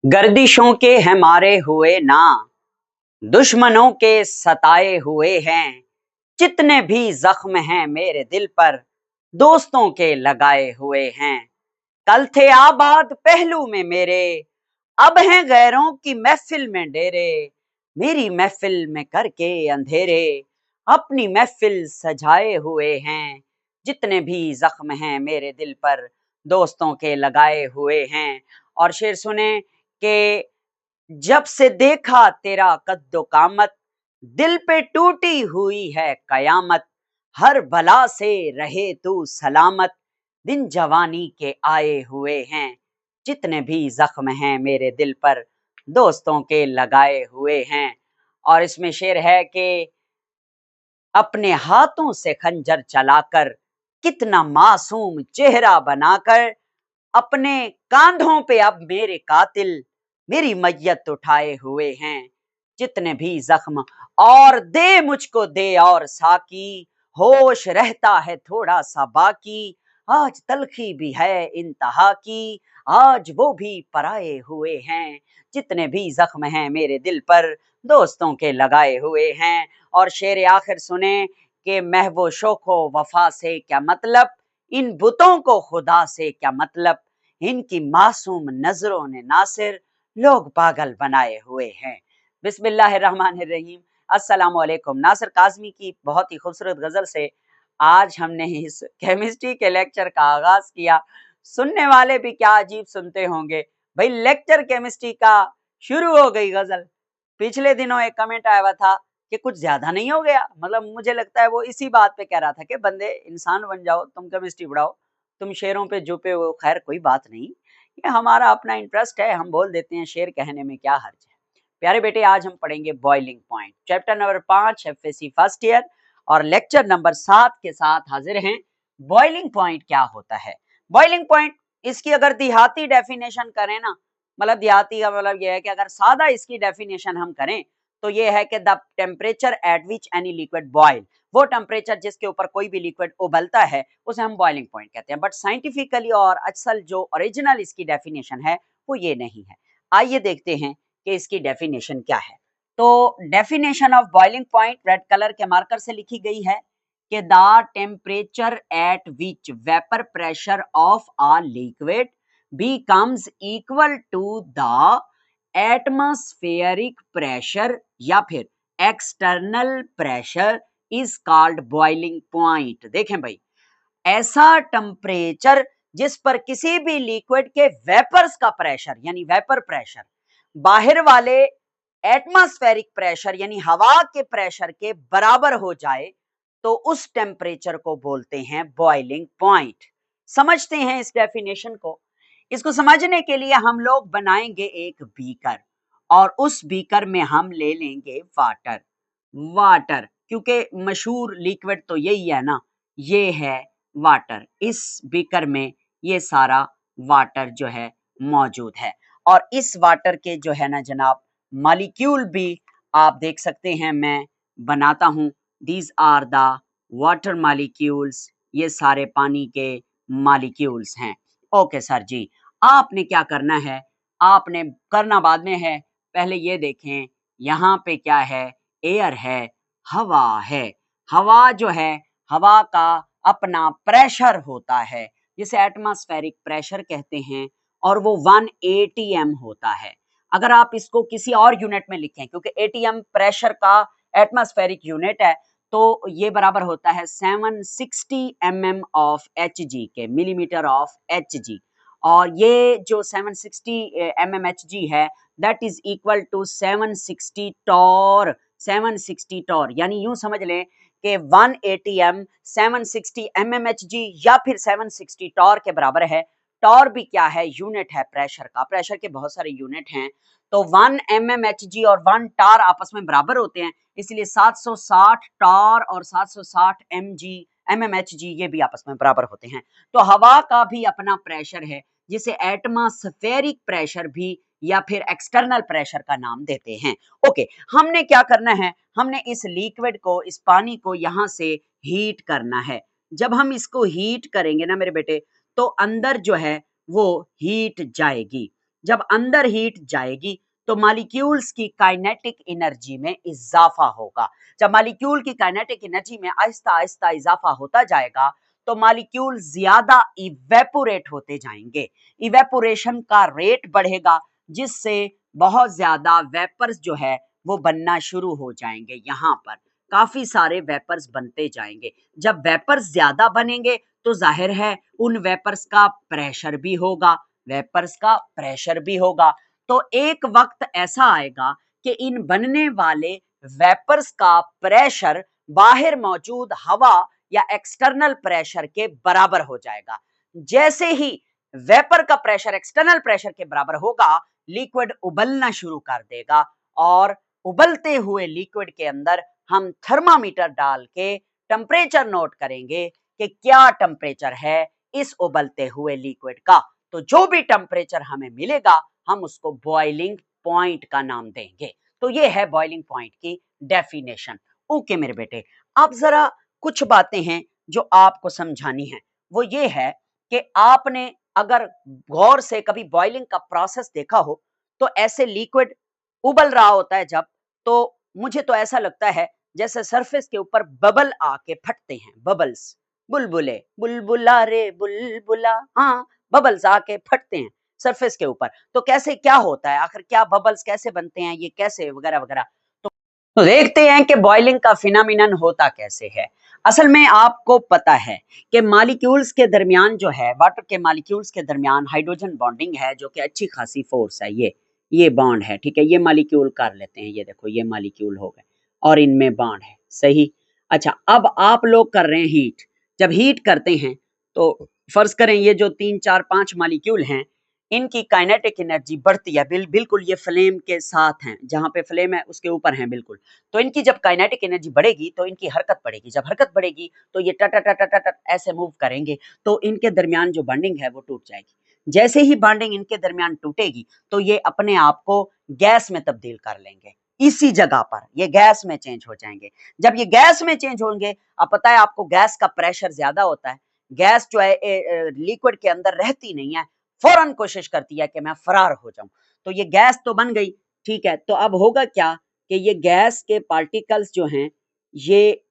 गर्दिशों के हैं मारे हुए ना, दुश्मनों के सताए हुए हैं। जितने भी जख्म हैं मेरे दिल पर, दोस्तों के लगाए हुए हैं। कल थे आबाद पहलू में मेरे, अब हैं गैरों की महफिल में डेरे। मेरी महफिल में करके अंधेरे, अपनी महफिल सजाए हुए हैं। जितने भी जख्म हैं मेरे दिल पर, दोस्तों के लगाए हुए हैं। और शेर सुने कि जब से देखा तेरा कद्दो कामत, दिल पे टूटी हुई है कयामत। हर बला से रहे तू सलामत, दिन जवानी के आए हुए हैं। जितने भी जख्म हैं मेरे दिल पर, दोस्तों के लगाए हुए हैं। और इसमें शेर है कि अपने हाथों से खंजर चलाकर, कितना मासूम चेहरा बनाकर, अपने कांधों पे अब मेरे कातिल मेरी मैयत उठाए हुए हैं। जितने भी जख्म और दे मुझको दे और साकी, होश रहता है थोड़ा सा बाकी। आज तलखी भी है इंतहा की, आज वो भी पराए हुए हैं। जितने भी जख्म हैं मेरे दिल पर, दोस्तों के लगाए हुए हैं। और शेर आखिर सुने कि महबो शोखो वफा से क्या मतलब, इन बुतों को खुदा से क्या मतलब। इनकी मासूम नजरों ने नासिर लोग पागल बनाए हुए हैं। बिस्मिल्लाहिर्रहमानिर्रहीम। अस्सलाम वालेकुम। नासिर काज़मी की बहुत ही खूबसूरत गजल से आज हमने इस केमिस्ट्री के लेक्चर का आगाज किया। सुनने वाले भी क्या अजीब सुनते होंगे भाई, लेक्चर केमिस्ट्री का शुरू हो गई गजल। पिछले दिनों एक कमेंट आया हुआ था कि कुछ ज्यादा नहीं हो गया, मतलब मुझे लगता है वो इसी बात पे कह रहा था कि बंदे इंसान बन जाओ, तुम केमिस्ट्री पढ़ाओ, तुम शेरों पे जुपे हो। खैर कोई बात नहीं, ये हमारा अपना इंटरेस्ट है, हम बोल देते हैं, शेर कहने में क्या हर्ज है। प्यारे बेटे, आज हम पढ़ेंगे boiling point, chapter number 5 FSc first year, और लेक्चर नंबर 7 के साथ हाजिर हैं। बॉइलिंग पॉइंट क्या होता है? बॉइलिंग पॉइंट, इसकी अगर देहाती डेफिनेशन करें ना, मतलब देहाती का मतलब यह है कि अगर सादा इसकी डेफिनेशन हम करें तो ये है कि the temperature at which any liquid boil, वो टेम्परेचर जिसके ऊपर कोई भी लिक्विड उबलता है उसे हम बॉइलिंग पॉइंट कहते हैं। बट साइंटिफिकली और असल जो ओरिजिनल इसकी डेफिनेशन है वो ये नहीं है। आइए देखते हैं कि इसकी डेफिनेशन क्या है। तो definition of boiling point red colour के मार्कर से लिखी गई है कि the temperature at which vapour pressure of a liquid becomes equal to the atmospheric pressure या फिर external pressure is called boiling point. देखें भाई, ऐसा टेम्परेचर जिस पर किसी भी लिक्विड के वेपर्स का प्रेशर यानी वेपर प्रेशर बाहर वाले एटमॉस्फेरिक प्रेशर यानी हवा के प्रेशर के बराबर हो जाए तो उस टेम्परेचर को बोलते हैं बॉइलिंग पॉइंट। समझते हैं इस डेफिनेशन को। इसको समझने के लिए हम लोग बनाएंगे एक बीकर, और उस बीकर में हम ले लेंगे वाटर। वाटर क्योंकि मशहूर लिक्विड तो यही है ना, ये है वाटर। इस बीकर में ये सारा वाटर जो है मौजूद है, और इस वाटर के जो है ना जनाब मॉलिक्यूल भी आप देख सकते हैं, मैं बनाता हूं। These are the water molecules, ये सारे पानी के मॉलिक्यूल्स हैं। ओके सर जी, आपने क्या करना है, आपने करना बाद में है, पहले ये देखें यहाँ पे क्या है, एयर है, हवा है। हवा जो है, हवा का अपना प्रेशर होता है जिसे एटमॉस्फेरिक प्रेशर कहते हैं, और वो 1 एटीएम होता है। अगर आप इसको किसी और यूनिट में लिखें, क्योंकि एटीएम प्रेशर का एटमॉस्फेरिक यूनिट है, तो ये बराबर होता है 760 mm ऑफ एच जी के, मिलीमीटर ऑफ एच जी। और ये जो 760 mmHg है, that is equal to 760 torr. 760 torr यानी यूं समझ लें कि 1 atm 760 mmHg या फिर 760 टॉर के बराबर है। टॉर भी क्या है, यूनिट है प्रेशर का। प्रेशर के बहुत सारे यूनिट हैं, तो 1 mmHg और 1 टॉर आपस में बराबर होते हैं, इसलिए 760 टॉर और 760 mmHg ये भी आपस में बराबर होते हैं। तो हवा का भी अपना प्रेशर है जिसे एटमॉस्फेरिक प्रेशर भी या फिर एक्सटर्नल प्रेशर का नाम देते हैं। ओके, हमने क्या करना है, हमने इस लिक्विड को, इस पानी को यहां से हीट करना है। जब हम इसको हीट करेंगे ना मेरे बेटे, तो अंदर जो है वो हीट जाएगी। जब अंदर हीट जाएगी तो मॉलिक्यूल्स की काइनेटिक एनर्जी में इजाफा होगा। जब मॉलिक्यूल की काइनेटिक एनर्जी में आहिस्ता आहिस्ता इजाफा होता जाएगा तो मॉलिक्यूल ज्यादा इवेपोरेट होते जाएंगे। इवेपोरेशन का रेट बढ़ेगा जिससे बहुत ज्यादा वेपर्स जो है वो बनना शुरू हो जाएंगे। यहाँ पर काफी सारे वेपर्स बनते जाएंगे। जब वेपर्स ज्यादा बनेंगे तो जाहिर है उन वेपर्स का प्रेशर भी होगा, वेपर्स का प्रेशर भी होगा। तो एक वक्त ऐसा आएगा कि इन बनने वाले वेपर्स का प्रेशर बाहर मौजूद हवा या एक्सटर्नल प्रेशर के बराबर हो जाएगा। जैसे ही वेपर का प्रेशर एक्सटर्नल प्रेशर के बराबर होगा, लिक्विड उबलना शुरू कर देगा और उबलते हुए लिक्विड के अंदर हम थर्मामीटर डाल के टेम्परेचर नोट करेंगे कि क्या टेम्परेचर है इस उबलते हुए लिक्विड का। तो जो भी टेम्परेचर हमें मिलेगा हम उसको बॉइलिंग पॉइंट का नाम देंगे। तो ये है बॉइलिंग पॉइंट की डेफिनेशन। ओके मेरे बेटे, अब जरा कुछ बातें हैं जो आपको समझानी है। वो ये है कि आपने अगर गौर से कभी बॉइलिंग का प्रोसेस देखा हो तो ऐसे लिक्विड उबल रहा होता है जब, तो मुझे तो ऐसा लगता है जैसे सरफेस के ऊपर बबल आके फटते हैं, बबल्स, बुलबुले, बुलबुला रे बुलबुला, हाँ बबल्स आके फटते हैं सरफेस के ऊपर। तो कैसे क्या होता है आखिर, क्या बबल्स कैसे बनते हैं, ये कैसे वगैरह वगैरह। तो देखते हैं कि बॉइलिंग का फिनोमिनन होता कैसे है। असल में आपको पता है कि मॉलिक्यूल्स के दरमियान जो है, वाटर के मॉलिक्यूल्स के दरमियान हाइड्रोजन बॉन्डिंग है जो कि अच्छी खासी फोर्स है। ये बॉन्ड है, ठीक है। ये मॉलिक्यूल कर लेते हैं, ये देखो ये मॉलिक्यूल हो गए और इनमें बॉन्ड है, सही। अच्छा, अब आप लोग कर रहे हैं हीट। जब हीट करते हैं तो फर्ज करें ये जो 3 4 5 मॉलिक्यूल हैं इनकी काइनेटिक एनर्जी बढ़ती है, बिल्कुल ये फ्लेम के साथ हैं, जहां पे फ्लेम है उसके ऊपर हैं बिल्कुल। तो इनकी जब काइनेटिक एनर्जी बढ़ेगी तो इनकी हरकत बढ़ेगी, जब हरकत बढ़ेगी तो ये टट टट टट टट ऐसे मूव करेंगे तो इनके दरमियान जो बॉन्डिंग है वो टूट जाएगी। जैसे ही बॉन्डिंग इनके दरमियान टूटेगी तो ये अपने आप को गैस में तब्दील कर लेंगे, इसी जगह पर ये गैस में चेंज हो जाएंगे। जब ये गैस में चेंज होंगे, अब पता है आपको गैस का प्रेशर ज्यादा होता है, गैस जो है लिक्विड के अंदर रहती नहीं है, फौरन कोशिश करती है कि मैं फरार हो जाऊं। तो ये गैस तो बन गई, ठीक है। तो अब होगा क्या कि ये गैस के पार्टिकल्स जो हैं ये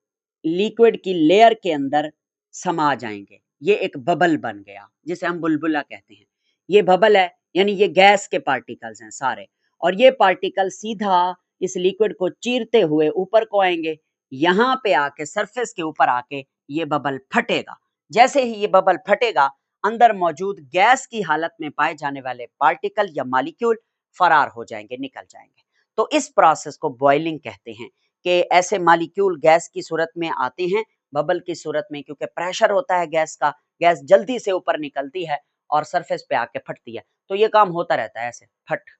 लिक्विड की लेयर के अंदर समा जाएंगे। ये एक बबल बन गया जिसे हम बुलबुला कहते हैं। ये बबल है, यानी ये गैस के पार्टिकल्स हैं सारे, और ये पार्टिकल सीधा इस लिक्विड को चीरते हुए ऊपर को आएंगे। यहाँ पे आके सरफेस के ऊपर आके ये बबल फटेगा। जैसे ही ये बबल फटेगा, अंदर मौजूद गैस की हालत में पाए जाने वाले पार्टिकल या मॉलिक्यूल फरार हो जाएंगे, निकल जाएंगे। तो इस प्रोसेस को बॉइलिंग कहते हैं कि ऐसे मॉलिक्यूल गैस की सूरत में आते हैं, बबल की सूरत में, क्योंकि प्रेशर होता है गैस का, गैस जल्दी से ऊपर निकलती है और सरफेस पे आके फटती है। तो ये काम होता रहता है ऐसे, फट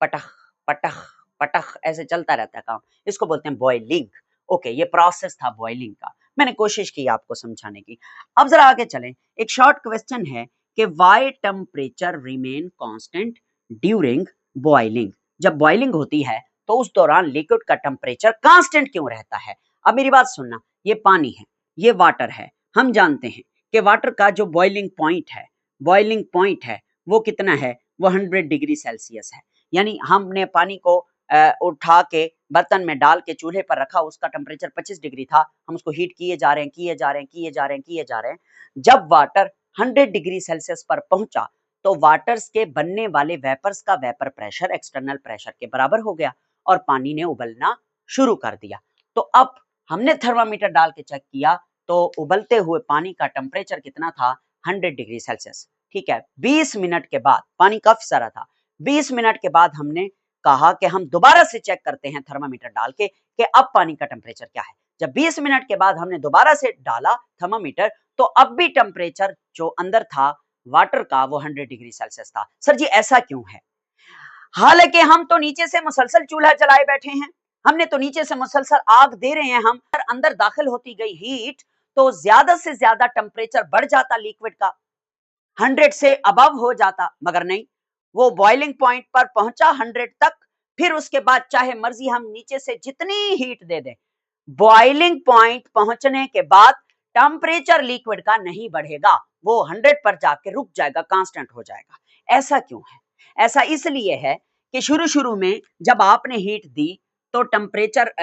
पटख पटख पटख ऐसे चलता रहता है काम। इसको बोलते हैं बॉइलिंग। ओके, ये प्रोसेस था बॉइलिंग का, मैंने कोशिश की आपको समझाने की। अब जरा आगे चलें। एक शॉर्ट क्वेश्चन है कि why temperature remain constant during boiling. जब बॉइलिंग होती है तो उस दौरान लिक्विड का टेम्परेचर कांस्टेंट क्यों रहता है। अब मेरी बात सुनना, ये पानी है, ये वाटर है। हम जानते हैं कि वाटर का जो बॉइलिंग पॉइंट है वो कितना है, वो 100 डिग्री सेल्सियस है। यानी हमने पानी को उठा के बर्तन में डाल के चूल्हे पर रखा, उसका टेम्परेचर 25 डिग्री था, हम उसको हीट किए जा रहे हैं। जब वाटर 100 डिग्री सेल्सियस पर पहुंचा तो वाटर्स के बनने वाले वेपर्स का वेपर प्रेशर एक्सटर्नल प्रेशर के बराबर हो गया और पानी ने उबलना शुरू कर दिया। तो अब हमने थर्मामीटर डाल के चेक किया तो उबलते हुए पानी का टेम्परेचर कितना था, 100 डिग्री सेल्सियस, ठीक है। 20 मिनट के बाद, पानी काफी सारा था, 20 मिनट के बाद हमने कहा कि हम दोबारा से चेक करते हैं थर्मामीटर डाल के कि अब पानी का टेम्परेचर क्या है। जब 20 मिनट के बाद हमने दोबारा से डाला थर्मामीटर तो अब भी टेम्परेचर जो अंदर था वाटर का वो 100 डिग्री सेल्सियस था। सर जी ऐसा क्यों है? हालांकि हम तो नीचे से मुसलसल चूल्हा जलाए बैठे हैं, हमने तो नीचे से मुसलसल आग दे रहे हैं, हम अंदर दाखिल होती गई हीट तो ज्यादा से ज्यादा टेम्परेचर बढ़ जाता लिक्विड का, 100 से अबव हो जाता, मगर नहीं, वो बॉइलिंग पॉइंट पर पहुंचा 100 तक। फिर उसके बाद चाहे मर्जी हम नीचे से जितनी हीट दे दें, बॉइलिंग पॉइंट पहुंचने के बाद टेम्परेचर लिक्विड का नहीं बढ़ेगा, वो 100 पर जाके रुक जाएगा, कांस्टेंट हो जाएगा। ऐसा क्यों है? ऐसा इसलिए है कि शुरू में जब आपने हीट दी तो टेम्परेचर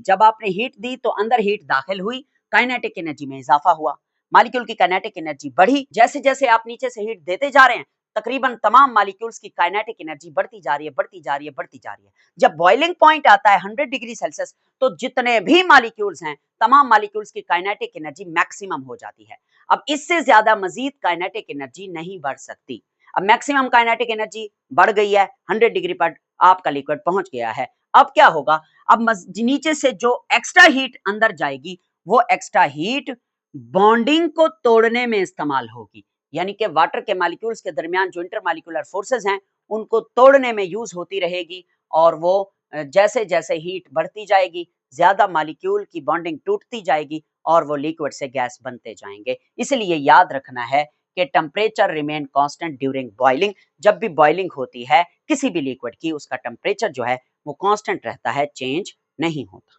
जब आपने हीट दी तो अंदर हीट दाखिल हुई, काइनेटिक एनर्जी में इजाफा हुआ, मॉलिक्यूल की काइनेटिक एनर्जी बढ़ी। जैसे जैसे आप नीचे से हीट देते जा रहे हैं तकरीबन तमाम मॉलिक्यूल्स की काइनेटिक एनर्जी बढ़ती जा रही है, बढ़ती जा रही है, बढ़ती जा रही है। जब बॉइलिंग पॉइंट आता है 100 डिग्री सेल्सियस तो जितने भी मॉलिक्यूल्स हैं तमाम मॉलिक्यूल्स की काइनेटिक एनर्जी मैक्सिमम हो जाती है। अब इससे ज्यादा मजीद काइनेटिक एनर्जी नहीं बढ़ सकती। अब मैक्सिमम काइनेटिक एनर्जी बढ़ गई है, 100 डिग्री पर आपका लिक्विड पहुंच गया है। अब क्या होगा, अब नीचे से जो एक्स्ट्रा हीट अंदर जाएगी वो एक्स्ट्रा हीट बॉन्डिंग को तोड़ने में इस्तेमाल होगी, यानी कि वाटर के मॉलिक्यूल्स के दरमियान जो इंटरमॉलिक्यूलर फोर्सेस हैं उनको तोड़ने में यूज होती रहेगी। और वो जैसे जैसे हीट बढ़ती जाएगी ज्यादा मॉलिक्यूल की बॉन्डिंग टूटती जाएगी और वो लिक्विड से गैस बनते जाएंगे। इसलिए याद रखना है कि temperature remain constant during boiling. जब भी बॉइलिंग होती है किसी भी लिक्विड की उसका टेम्परेचर जो है वो कांस्टेंट रहता है, चेंज नहीं होता।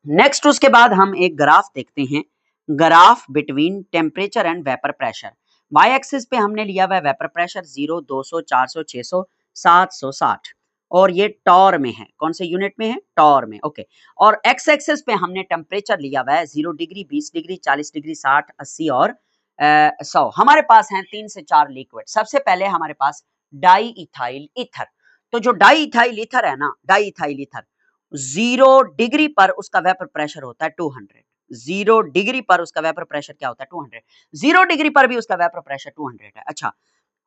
नेक्स्ट उसके बाद हम एक ग्राफ देखते हैं, graph between temperature and vapour pressure. Y axis पे हमने लिया हुआ है वेपर प्रेशर 0, 200, 400, 600, 760 और ये टॉर में है। कौन से यूनिट में है? टॉर में। ओके। और एक्स एक्सिस पे हमने टेम्परेचर लिया हुआ है 0 डिग्री, 20 डिग्री, 40 डिग्री, 60, 80 और 100। हमारे पास हैं 3 से 4 लिक्विड। सबसे पहले हमारे पास डाई इथाइल ईथर। तो जो डाई इथाइल ईथर है ना, डाई इथाइल ईथर 0 डिग्री पर उसका वेपर प्रेशर होता है 200। 0 डिग्री पर उसका वेपर प्रेशर क्या होता है? 200। 0 डिग्री पर भी उसका वेपर प्रेशर 200 है। अच्छा,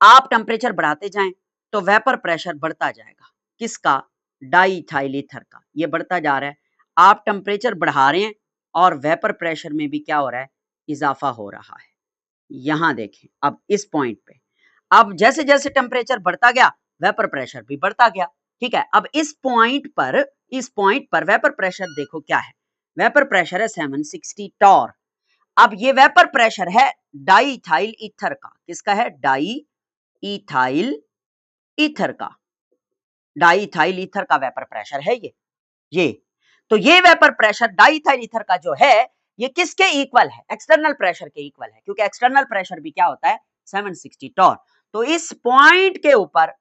आप टेम्परेचर बढ़ाते जाएं तो वेपर प्रेशर बढ़ता जाएगा। किसका? डाईइथाइल ईथर का। ये बढ़ता जा रहा है। आप टेम्परेचर बढ़ा रहे हैं और वेपर प्रेशर में भी क्या हो रहा है? इजाफा हो रहा है। यहां देखें अब इस पॉइंट पे, अब जैसे जैसे टेम्परेचर बढ़ता गया वेपर प्रेशर भी बढ़ता गया। ठीक है, अब इस पॉइंट पर वेपर प्रेशर देखो क्या है। वेपर प्रेशर है 760 टॉर। अब ये वेपर प्रेशर है डाईइथाइल ईथर का। किसका है? डाईइथाइल ईथर का। डाईइथाइल ईथर का वेपर प्रेशर है ये। तो ये वेपर प्रेशर डाईइथाइल ईथर का जो है ये किसके इक्वल है? एक्सटर्नल प्रेशर के इक्वल है, क्योंकि एक्सटर्नल प्रेशर भी क्या होता है? 760 टॉर। तो इस पॉइंट के ऊपर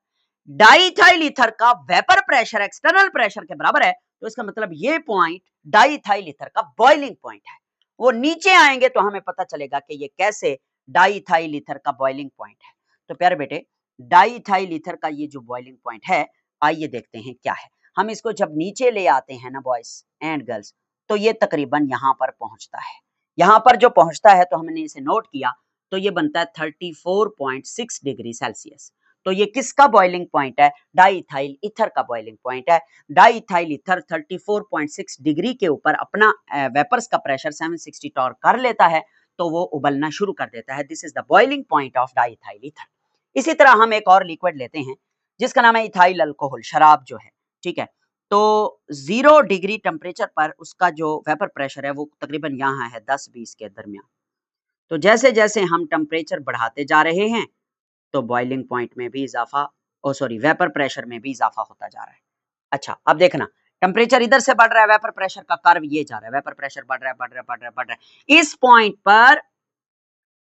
डाईइथाइल ईथर का वेपर प्रेशर एक्सटर्नल प्रेशर के बराबर है। तो इसका मतलब ये पॉइंट डाईइथाइल ईथर का बॉइलिंग पॉइंट है। वो नीचे आएंगे तो हमें पता चलेगा कि ये कैसे डाईइथाइल ईथर का बॉइलिंग पॉइंट है। तो प्यारे बेटे, डाईइथाइल ईथर का ये जो बॉइलिंग पॉइंट है, आइए देखते हैं क्या है। हम इसको जब नीचे ले आते हैं ना बॉयज एंड गर्ल्स, तो ये तकरीबन यहां पर पहुंचता है। यहां पर जो पहुंचता है तो हमने इसे नोट किया तो ये बनता है 34.6 डिग्री सेल्सियस। तो ये किसका बॉइलिंग पॉइंट है? डाईइथाइल ईथर का बॉइलिंग पॉइंट है। डाईइथाइल ईथर 34.6 डिग्री के ऊपर अपना वेपर्स का प्रेशर 760 टॉर कर लेता है तो वो उबलना शुरू कर देता है। This is the boiling point of diethyl ether. इसी तरह हम एक और लिक्विड लेते हैं जिसका नाम है इथाइल अल्कोहल, शराब जो है। ठीक है, तो 0 डिग्री टेम्परेचर पर उसका जो वेपर प्रेशर है वो तकरीबन यहाँ है 10-20 के दरमियान। तो जैसे जैसे हम टेम्परेचर बढ़ाते जा रहे हैं तो बॉइलिंग पॉइंट में भी इजाफा, वेपर प्रेशर में भी इजाफा होता जा रहा है। अच्छा, अब देखना, टेम्परेचर इधर से बढ़ रहा है, वेपर प्रेशर का कर्व ये जा रहा है, वेपर प्रेशर बढ़ रहा है, बढ़ रहा है, बढ़ रहा है, बढ़ रहा है। इस पॉइंट पर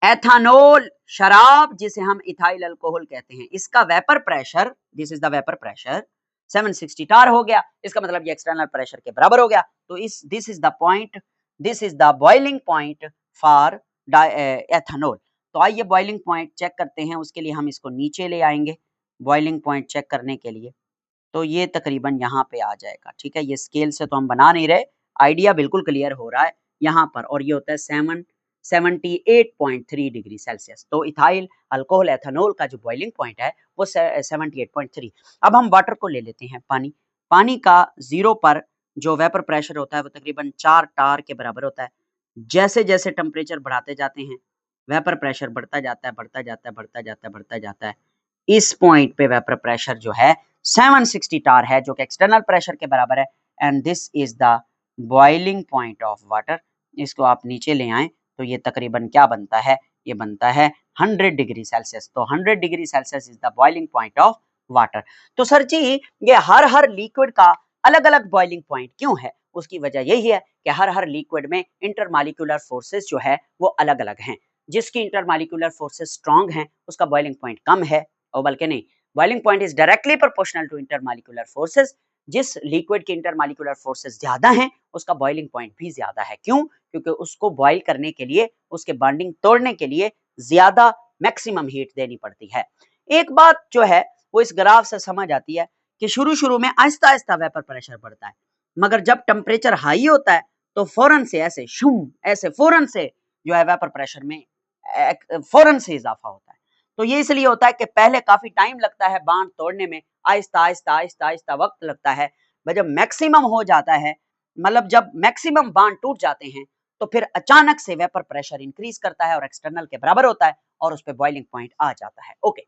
एथानोल, शराब जिसे हम इथाइल अल्कोहल कहते हैं, इसका vapour pressure, this is the vapour pressure 760 टार हो गया। इसका मतलब ये एक्सटर्नल प्रेशर के बराबर हो गया। तो this is the point, this is the boiling point for ethanol. तो आइए बॉइलिंग पॉइंट चेक करते हैं। उसके लिए हम इसको नीचे ले आएंगे बॉइलिंग पॉइंट चेक करने के लिए। तो ये तकरीबन यहाँ पे आ जाएगा। ठीक है, ये स्केल से तो हम बना नहीं रहे, आइडिया बिल्कुल क्लियर हो रहा है यहाँ पर। और ये होता है 78.3 डिग्री सेल्सियस। तो इथाइल अल्कोहल एथानोल का जो बॉइलिंग पॉइंट है वो 78.3। अब हम वाटर को ले लेते हैं, पानी। पानी का 0 पर जो वेपर प्रेशर होता है वो तकरीबन 4 टार के बराबर होता है। जैसे जैसे टेम्परेचर बढ़ाते जाते हैं वेपर प्रेशर बढ़ता जाता है, बढ़ता जाता है, बढ़ता जाता है, बढ़ता जाता है। इस पॉइंट पे वेपर प्रेशर जो है 760 टार है, जो कि एक्सटर्नल प्रेशर के बराबर है। And this is the boiling point of water. इसको आप नीचे ले आए तो ये तकरीबन क्या बनता है? ये बनता है 100 डिग्री सेल्सियस। तो 100 degree Celsius is the boiling point of water. तो सर जी, ये हर लिक्विड का अलग अलग बॉइलिंग पॉइंट क्यों है? उसकी वजह यही है कि हर लिक्विड में इंटरमॉलिक्यूलर फोर्सेस जो है वो अलग अलग हैं। जिसकी इंटरमॉलिक्यूलर फोर्सेस स्ट्रांग हैं उसका बॉइलिंग पॉइंट कम है, और बल्कि नहीं, boiling point is directly proportional to intermolecular forces. जिस लिक्विड की इंटरमॉलिक्यूलर फोर्सेस ज्यादा हैं उसका बॉइलिंग पॉइंट भी ज्यादा है। क्यों? क्योंकि उसको बॉइल करने के लिए, उसके बॉन्डिंग तोड़ने के लिए ज्यादा मैक्सिमम हीट देनी पड़ती है। एक बात जो है वो इस ग्राफ से समझ आती है कि शुरू में आहिस्ता आहिस्ता वेपर प्रेशर बढ़ता है, मगर जब टेम्परेचर हाई होता है तो फौरन से ऐसे फौरन से जो है वेपर प्रेशर में फौरन से इजाफा होता है। तो ये इसलिए होता है कि पहले काफी टाइम लगता है बांध तोड़ने में, आहिस्ता आहिस्ता आहिस्ता आहिस्ता वक्त लगता है। जब मैक्सिमम हो जाता है, मतलब जब मैक्सिमम बांध टूट जाते हैं तो फिर अचानक से वेपर प्रेशर इंक्रीज करता है और एक्सटर्नल के बराबर होता है और उस पे बॉइलिंग पॉइंट आ जाता है। ओके,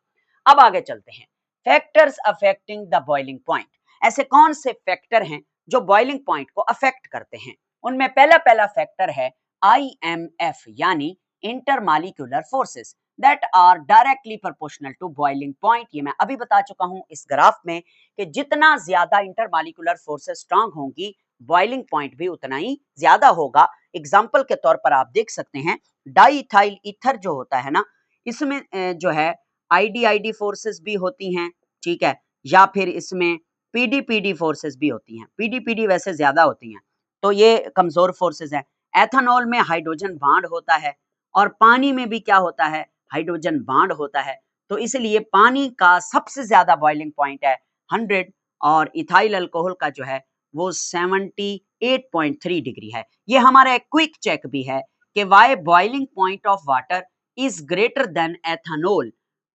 अब आगे चलते हैं। Factors affecting the boiling point. ऐसे कौन से फैक्टर हैं जो बॉइलिंग पॉइंट को अफेक्ट करते हैं? उनमें पहला फैक्टर है IMF यानी intermolecular forces that are directly proportional to boiling point. ये मैं अभी बता चुका हूं इस ग्राफ में कि जितना ज्यादा इंटरमॉलिक्यूलर फोर्सेस स्ट्रांग होंगी बॉइलिंग पॉइंट भी उतना ही ज्यादा होगा। एग्जांपल के तौर पर आप देख सकते हैं डाइइथाइल ईथर जो होता है ना, इसमें जो है IDID फोर्सेस भी होती हैं, ठीक है, या फिर इसमें PDPD फोर्सेस भी होती हैं। PDPD वैसे ज्यादा होती हैं, तो ये कमजोर फोर्सेस हैं। एथेनॉल में हाइड्रोजन बॉन्ड होता है और पानी में भी क्या होता है, हाइड्रोजन बॉन्ड होता है। तो इसलिए पानी का सबसे ज्यादा बॉइलिंग पॉइंट है 100 और इथाइल अल्कोहल का जो है वो 78.3 डिग्री है। ये हमारा एक क्विक चेक भी है कि why boiling point of water is greater than ethanol.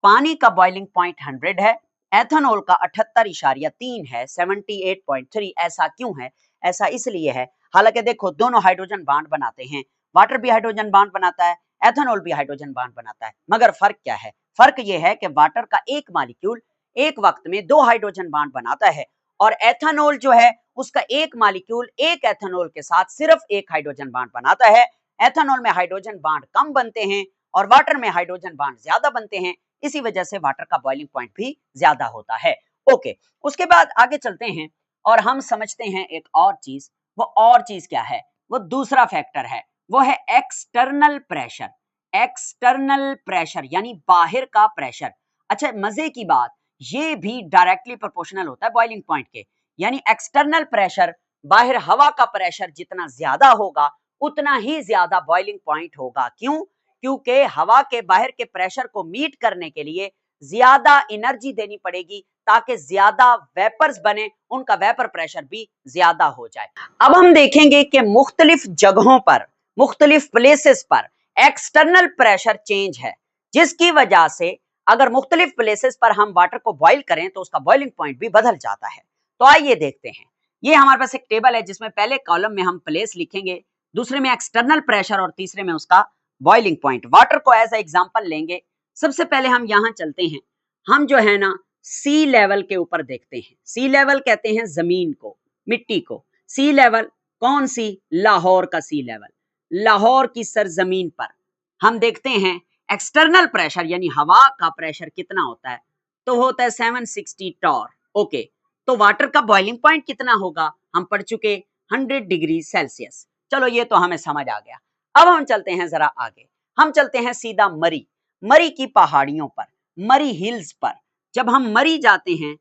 पानी का बॉइलिंग पॉइंट 100 है, एथेनॉल का 78.3 है, 78.3। ऐसा क्यों है? ऐसा इसलिए है, हालांकि देखो दोनों हाइड्रोजन बॉन्ड बनाते हैं, वाटर भी हाइड्रोजन बॉन्ड बनाता है, एथेनॉल भी हाइड्रोजन बॉन्ड बनाता है, मगर फर्क क्या है? फर्क यह है कि वाटर का एक मॉलिक्यूल एक वक्त में 2 हाइड्रोजन बॉन्ड बनाता है और एथेनॉल जो है उसका एक मॉलिक्यूल एक एथेनॉल के साथ सिर्फ एक हाइड्रोजन बॉन्ड बनाता है। एथेनॉल में हाइड्रोजन बॉन्ड कम बनते हैं और वाटर में हाइड्रोजन बॉन्ड ज्यादा बनते हैं, इसी वजह से वाटर का बॉइलिंग पॉइंट भी ज्यादा होता है। ओके, उसके बाद आगे चलते हैं और हम समझते हैं एक और चीज। वो और चीज क्या है? वो दूसरा फैक्टर है, वो है एक्सटर्नल प्रेशर। एक्सटर्नल प्रेशर यानी बाहर का प्रेशर। अच्छा, मजे की बात, ये भी डायरेक्टली प्रोपोर्शनल होता है बॉइलिंग पॉइंट के। यानी एक्सटर्नल प्रेशर, बाहर हवा का प्रेशर जितना ज्यादा होगा उतना ही ज्यादा बॉइलिंग पॉइंट होगा। क्यों? क्योंकि हवा के बाहर के प्रेशर को मीट करने के लिए ज्यादा एनर्जी देनी पड़ेगी ताकि ज्यादा वेपर्स बने, उनका वेपर प्रेशर भी ज्यादा हो जाए। अब हम देखेंगे कि मुख्तलिफ जगहों पर, मुख्तलिफ प्लेसेस पर एक्सटर्नल प्रेशर चेंज है, जिसकी वजह से अगर मुख्तलिफ प्लेसेस पर हम वाटर को बॉइल करें तो उसका बॉइलिंग पॉइंट भी बदल जाता है। तो आइए देखते हैं। ये हमारे पास एक टेबल है जिसमें पहले कॉलम में हम प्लेस लिखेंगे, दूसरे में एक्सटर्नल प्रेशर और तीसरे में उसका बॉइलिंग पॉइंट। वाटर को एज एग्जांपल लेंगे। सबसे पहले हम यहां चलते हैं, हम जो है ना सी लेवल के ऊपर देखते हैं। सी लेवल कहते हैं जमीन को, मिट्टी को। सी लेवल कौन सी? लाहौर का सी लेवल, लाहौर की सरजमीन पर हम देखते हैं एक्सटर्नल प्रेशर यानी हवा का प्रेशर कितना होता है, तो होता है 760 टॉर। ओके, तो वाटर का बॉइलिंग पॉइंट कितना होगा? हम पढ़ चुके 100 डिग्री सेल्सियस। चलो ये तो हमें समझ आ गया। अब हम चलते हैं जरा आगे, हम चलते हैं सीधा मरी, मरी की पहाड़ियों पर, मरी हिल्स पर। जब हम मरी जाते हैं,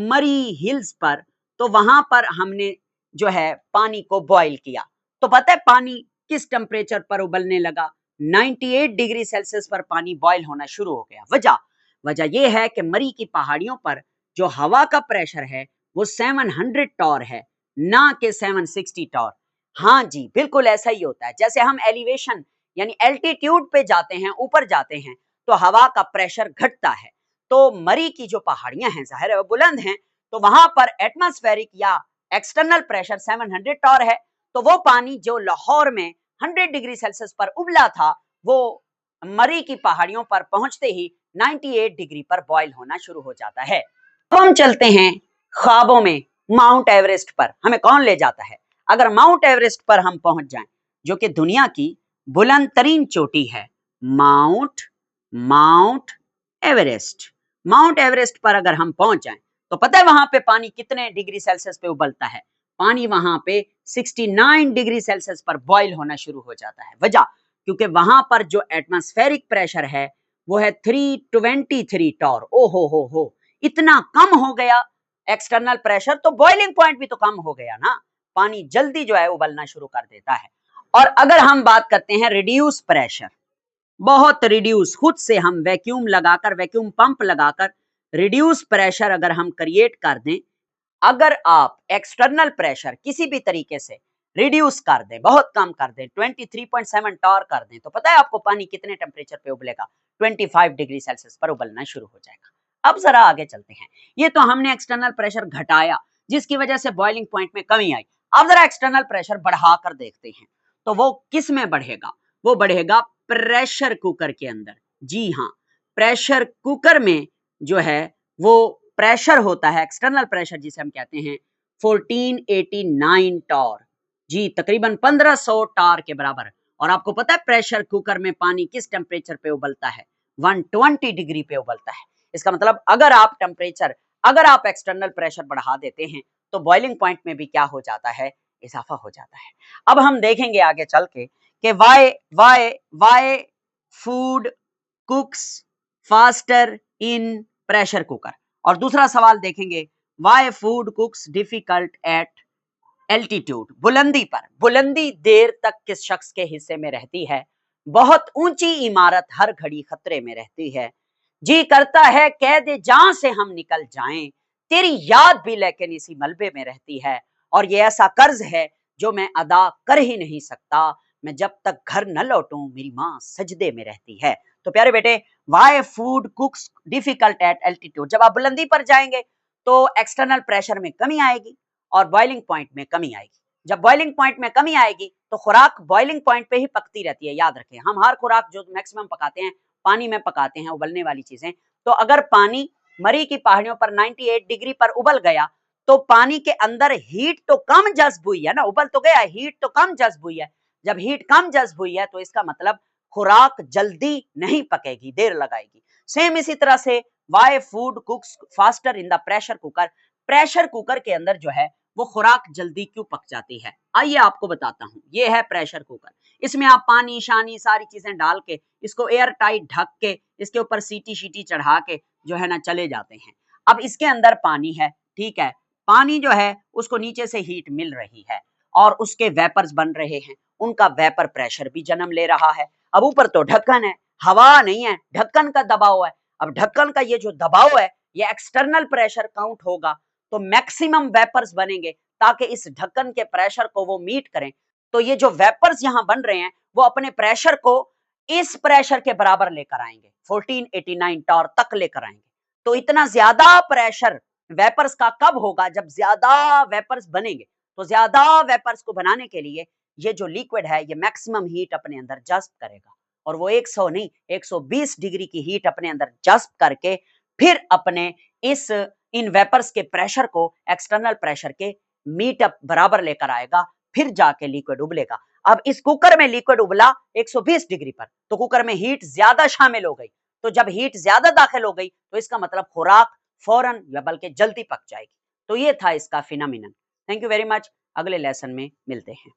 मरी हिल्स पर, तो वहां पर हमने जो है पानी को बॉईल किया, तो पता है पानी किस टेम्परेचर पर उबलने लगा? 98 डिग्री सेल्सियस पर पानी बॉईल होना शुरू हो गया। वजह यह है कि मरी की पहाड़ियों पर जो हवा का प्रेशर है वो 700 टॉर है, ना कि 760 टॉर। हाँ जी, बिल्कुल ऐसा ही होता है। जैसे हम एलिवेशन यानी एल्टीट्यूड पे जाते हैं, ऊपर जाते हैं, तो हवा का प्रेशर घटता है। तो मरी की जो पहाड़ियां हैं, जाहिर है वो बुलंद हैं, तो वहां पर एटमॉस्फेरिक या एक्सटर्नल प्रेशर 700 टॉर है। तो वो पानी जो लाहौर में 100 डिग्री सेल्सियस पर उबला था, वो मरी की पहाड़ियों पर पहुंचते ही 98 डिग्री पर बॉईल होना शुरू हो जाता है। अब हम चलते हैं ख्वाबों में माउंट एवरेस्ट पर। हमें कौन ले जाता है? अगर माउंट एवरेस्ट पर हम पहुंच जाएं, जो कि दुनिया की बुलंद तरीन चोटी है, माउंट एवरेस्ट। माउंट एवरेस्ट पर अगर हम पहुंच जाएं तो पता है वहां पे पानी कितने डिग्री सेल्सियस पे उबलता है? पानी वहां पे 69 डिग्री सेल्सियस पर बॉईल होना शुरू हो जाता है। वजह, क्योंकि वहां पर जो एटमॉस्फेरिक प्रेशर है वो है 323 टॉर। ओ हो, इतना कम हो गया एक्सटर्नल प्रेशर, तो बॉइलिंग पॉइंट भी तो कम हो गया ना, पानी जल्दी जो है उबलना शुरू कर देता है। और अगर हम बात करते हैं रिड्यूस प्रेशर, बहुत रिड्यूस, खुद से हम वैक्यूम लगाकर, वैक्यूम पंप लगाकर रिड्यूस प्रेशर अगर हम क्रिएट कर दें, अगर आप एक्सटर्नल प्रेशर किसी भी तरीके से रिड्यूस कर दें, बहुत कम कर दें, 23.7 टॉर कर दें, तो पता है आपको पानी कितने टेम्परेचर पे उबलेगा? 25 डिग्री सेल्सियस पर उबलना शुरू हो जाएगा। अब जरा आगे चलते हैं। ये तो हमने एक्सटर्नल प्रेशर घटाया, जिसकी वजह से बॉइलिंग पॉइंट में कमी आई। अब जरा एक्सटर्नल प्रेशर बढ़ाकर देखते हैं, तो वो किस में बढ़ेगा? वो बढ़ेगा प्रेशर कुकर के अंदर। जी हाँ, प्रेशर कुकर में जो है वो प्रेशर होता है, एक्सटर्नल प्रेशर जिसे हम कहते हैं 1489 टॉर। जी, तकरीबन 1500 टॉर के बराबर। और आपको पता है प्रेशर कुकर में पानी किस टेम्परेचर पे उबलता है? 120 डिग्री पे उबलता है। इसका मतलब अगर आप एक्सटर्नल प्रेशर बढ़ा देते हैं तो बॉइलिंग पॉइंट में भी क्या हो जाता है? इजाफा हो जाता है। अब हम देखेंगे आगे चल के कि why food cooks faster in pressure cooker. और दूसरा सवाल देखेंगे, why food cooks difficult at altitude, बुलंदी पर, बुलंदी देर तक किस शख्स के हिस्से में रहती है? बहुत ऊंची इमारत हर घड़ी खतरे में रहती है। जी करता है कैद जान से हम निकल जाएं, तेरी याद भी लेकिन इसी मलबे में रहती है। और ये ऐसा कर्ज है जो मैं अदा कर ही नहीं सकता, मैं जब तक घर न लौटूं मेरी माँ सजदे में रहती है। तो प्यारे बेटे, why food cooks difficult at altitude, जब आप बुलंदी पर जाएंगे तो एक्सटर्नल प्रेशर में कमी आएगी और बॉइलिंग पॉइंट में कमी आएगी। जब बॉइलिंग पॉइंट में कमी आएगी तो खुराक बॉइलिंग पॉइंट पे ही पकती रहती है। याद रखें, हम हर खुराक जो मैक्सिमम पकाते हैं पानी में पकाते हैं, उबलने वाली चीजें। तो अगर पानी मरी की पहाड़ियों पर 98 डिग्री पर उबल गया तो पानी के अंदर हीट तो कम जज्ब हुई है ना, उबल तो गया, हीट तो कम जज्ब हुई है। जब हीट कम जज्ब हुई है तो इसका मतलब खुराक जल्दी नहीं पकेगी, देर लगाएगी। सेम इसी तरह से why food cooks faster in the pressure cooker, pressure cooker के अंदर जो है वो खुराक जल्दी क्यों पक जाती है? आइए आपको बताता हूं। ये है प्रेशर कुकर, इसमें आप पानी शानी सारी चीजें डाल के इसको एयर टाइट ढक के इसके ऊपर सीटी शीटी चढ़ा के जो है ना चले जाते हैं। अब इसके अंदर पानी है, ठीक है, पानी जो है उसको नीचे से हीट मिल रही है और उसके वेपर्स बन रहे हैं, उनका वेपर प्रेशर भी जन्म ले रहा है। अब ऊपर तो ढक्कन है, हवा नहीं है, ढक्कन का दबाव है। अब ढक्कन का ये जो दबाव है ये एक्सटर्नल प्रेशर काउंट होगा तो मैक्सिमम वेपर्स बनेंगे ताकि इस ढक्कन के प्रेशर को वो मीट करें। तो ये जो वेपर्स यहां बन रहे हैं वो अपने प्रेशर को इस प्रेशर के बराबर लेकर आएंगे, 1489 टॉर तक लेकर आएंगे। तो इतना ज्यादा प्रेशर वेपर्स का कब होगा? जब ज्यादा वेपर्स बनेंगे। तो ज्यादा वेपर्स को बनाने के लिए ये जो लिक्विड है ये मैक्सिमम हीट अपने अंदर जज्ब करेगा और वो 100 नहीं 120 डिग्री की हीट अपने अंदर जज्ब करके फिर अपने इस इन वेपर्स के प्रेशर को एक्सटर्नल प्रेशर के मीटअप बराबर लेकर आएगा, फिर जाके लिक्विड उबलेगा। अब इस कुकर में लिक्विड उबला 120 डिग्री पर, तो कुकर में हीट ज्यादा शामिल हो गई। तो जब हीट ज्यादा दाखिल हो गई तो इसका मतलब खुराक फौरन या बल्कि जल्दी पक जाएगी। तो ये था इसका phenomenon. Thank you very much, अगले लेसन में मिलते हैं।